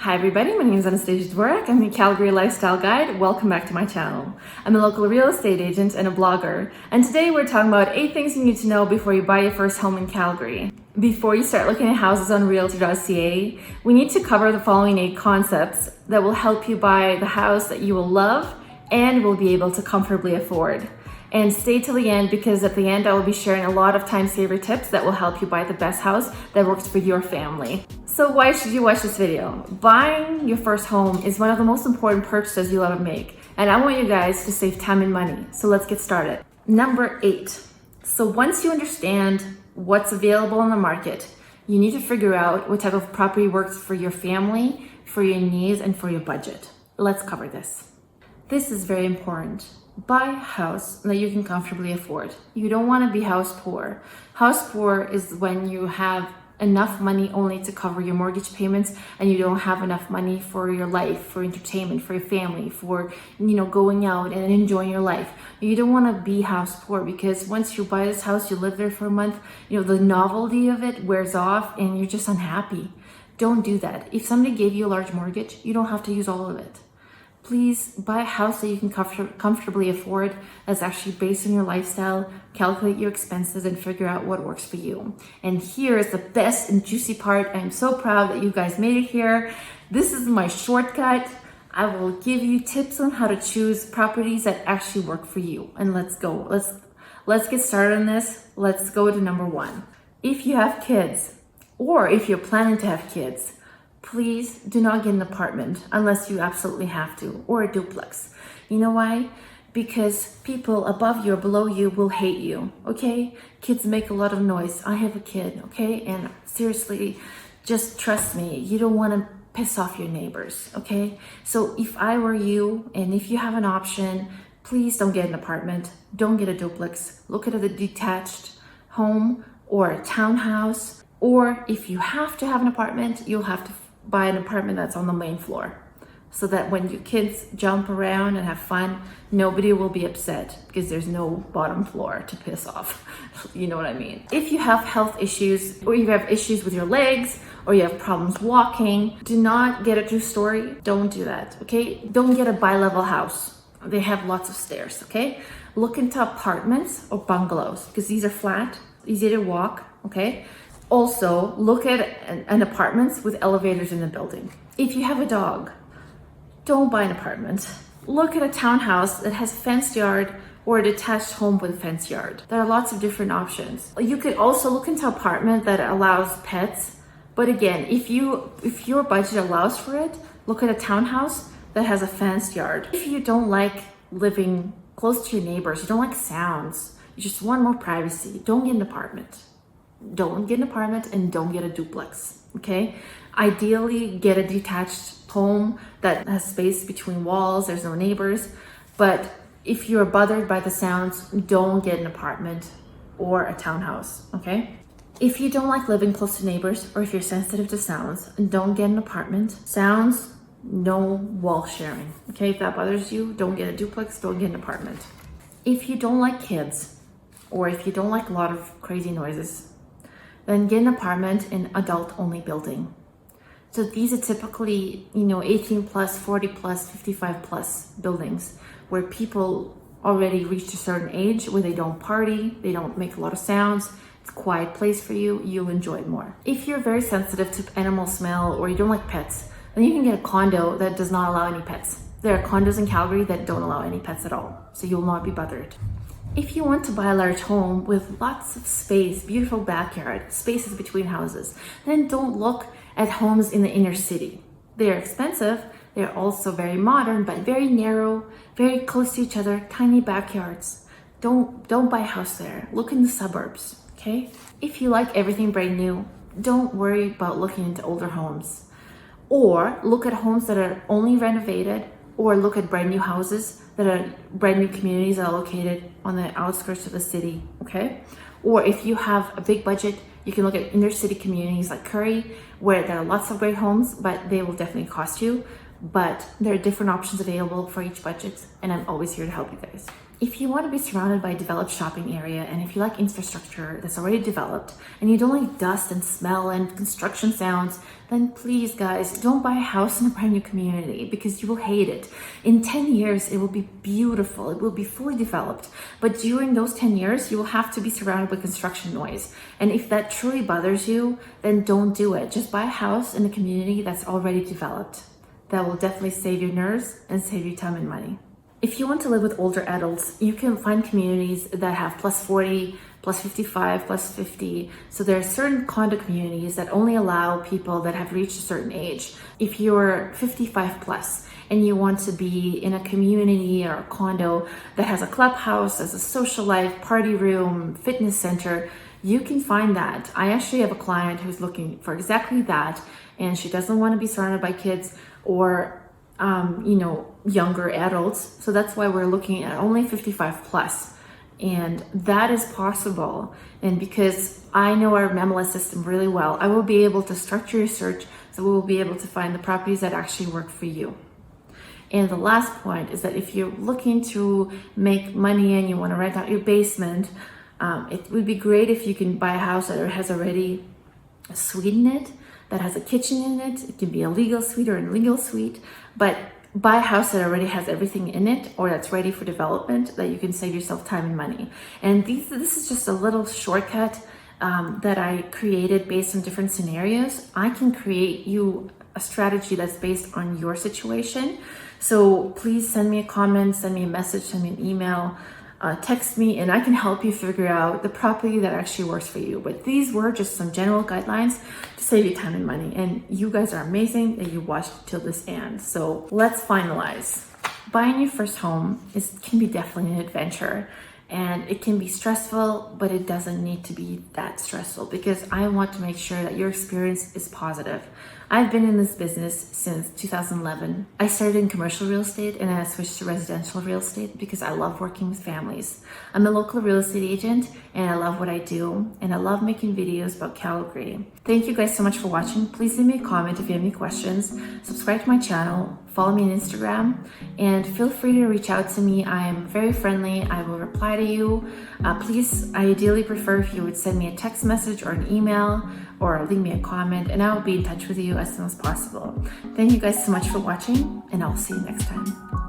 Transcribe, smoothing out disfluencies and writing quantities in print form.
Hi everybody, my name is Anastasia Dvorak. I'm the Calgary Lifestyle Guide. Welcome back to my channel. I'm a local real estate agent and a blogger, and today we're talking about 8 things you need to know before you buy your first home in Calgary. Before you start looking at houses on realtor.ca, we need to cover the following 8 concepts that will help you buy the house that you will love and will be able to comfortably afford. And stay till the end, because at the end I will be sharing a lot of time saver tips that will help you buy the best house that works for your family. So why should you watch this video? Buying your first home is one of the most important purchases you'll ever make, and I want you guys to save time and money. So let's get started. Number 8. So once you understand what's available on the market, you need to figure out what type of property works for your family, for your needs, and for your budget. Let's cover this. This is very important. Buy a house that you can comfortably afford. You don't want to be house poor. House poor is when you have enough money only to cover your mortgage payments and you don't have enough money for your life, for entertainment, for your family, for going out and enjoying your life. You don't want to be house poor, because once you buy this house, you live there for a month, the novelty of it wears off and you're just unhappy. Don't do that. If somebody gave you a large mortgage, you don't have to use all of it. Please buy a house that you can comfortably afford, that's actually based on your lifestyle. Calculate your expenses and figure out what works for you. And here is the best and juicy part. I'm so proud that you guys made it here. This is my shortcut. I will give you tips on how to choose properties that actually work for you. And let's go. Let's get started on this. Let's go to number 1. If you have kids, or if you're planning to have kids, please do not get an apartment unless you absolutely have to, or a duplex. You know why? Because people above you or below you will hate you, okay? Kids make a lot of noise. I have a kid, okay? And seriously, just trust me, you don't want to piss off your neighbors, okay? So if I were you, and if you have an option, please don't get an apartment. Don't get a duplex. Look at a detached home or a townhouse. Or if you have to have an apartment, you'll have to buy an apartment that's on the main floor, so that when your kids jump around and have fun, nobody will be upset because there's no bottom floor to piss off. You know what I mean? If you have health issues, or you have issues with your legs, or you have problems walking, do not get a 2-story. Don't do that, okay? Don't get a bi-level house. They have lots of stairs, okay? Look into apartments or bungalows, because these are flat, easy to walk, okay? Also, look at an apartments with elevators in the building. If you have a dog, don't buy an apartment. Look at a townhouse that has a fenced yard, or a detached home with a fenced yard. There are lots of different options. You could also look into an apartment that allows pets. But again, if your budget allows for it, look at a townhouse that has a fenced yard. If you don't like living close to your neighbors, you don't like sounds, you just want more privacy, don't get an apartment. Don't get an apartment, and don't get a duplex, okay? Ideally, get a detached home that has space between walls, there's no neighbors. But if you're bothered by the sounds, don't get an apartment or a townhouse, okay? If you don't like living close to neighbors, or if you're sensitive to sounds, don't get an apartment. Sounds, no wall sharing, okay? If that bothers you, don't get a duplex, don't get an apartment. If you don't like kids, or if you don't like a lot of crazy noises, then get an apartment in adult-only building. So these are typically, 18 plus, 40 plus, 55 plus buildings, where people already reached a certain age, where they don't party, they don't make a lot of sounds. It's a quiet place for you. You'll enjoy it more. If you're very sensitive to animal smell, or you don't like pets, then you can get a condo that does not allow any pets. There are condos in Calgary that don't allow any pets at all, so you'll not be bothered. If you want to buy a large home with lots of space, beautiful backyard, spaces between houses, then don't look at homes in the inner city. They're expensive. They're also very modern, but very narrow, very close to each other, tiny backyards. Don't buy a house there. Look in the suburbs, okay? If you like everything brand new, don't worry about looking into older homes. Or look at homes that are only renovated, or look at brand new houses that are brand new communities that are located on the outskirts of the city, okay? Or if you have a big budget, you can look at inner city communities like Curry, where there are lots of great homes, but they will definitely cost you. But there are different options available for each budget, and I'm always here to help you guys. If you want to be surrounded by a developed shopping area, and if you like infrastructure that's already developed and you don't like dust and smell and construction sounds, then please guys, don't buy a house in a brand new community because you will hate it. In 10 years, it will be beautiful. It will be fully developed. But during those 10 years, you will have to be surrounded by construction noise. And if that truly bothers you, then don't do it. Just buy a house in a community that's already developed. That will definitely save your nerves and save you time and money. If you want to live with older adults, you can find communities that have plus 40, plus 55, plus 50. So there are certain condo communities that only allow people that have reached a certain age. If you're 55 plus and you want to be in a community or a condo that has a clubhouse, as a social life, party room, fitness center, you can find that. I actually have a client who's looking for exactly that, and she doesn't want to be surrounded by kids or younger adults. So that's why we're looking at only 55 plus. And that is possible. And because I know our MLS system really well, I will be able to structure your search so we will be able to find the properties that actually work for you. And the last point is that if you're looking to make money and you want to rent out your basement, it would be great if you can buy a house that has already a suite in it, that has a kitchen in it. It can be a legal suite or an illegal suite, but buy a house that already has everything in it or that's ready for development, that you can save yourself time and money. And this is just a little shortcut that I created based on different scenarios. I can create you a strategy that's based on your situation. So please send me a comment, send me a message, send me an email, text me, and I can help you figure out the property that actually works for you. But these were just some general guidelines to save you time and money. And you guys are amazing that you watched till this end. So let's finalize. Buying your first home can be definitely an adventure. And it can be stressful, but it doesn't need to be that stressful because I want to make sure that your experience is positive. I've been in this business since 2011. I started in commercial real estate and then I switched to residential real estate because I love working with families. I'm a local real estate agent and I love what I do, and I love making videos about Calgary. Thank you guys so much for watching. Please leave me a comment if you have any questions. Subscribe to my channel, follow me on Instagram, and feel free to reach out to me. I am very friendly. I will reply to you. Please, I ideally prefer if you would send me a text message or an email or leave me a comment, and I will be in touch with you as soon as possible. Thank you guys so much for watching, and I'll see you next time.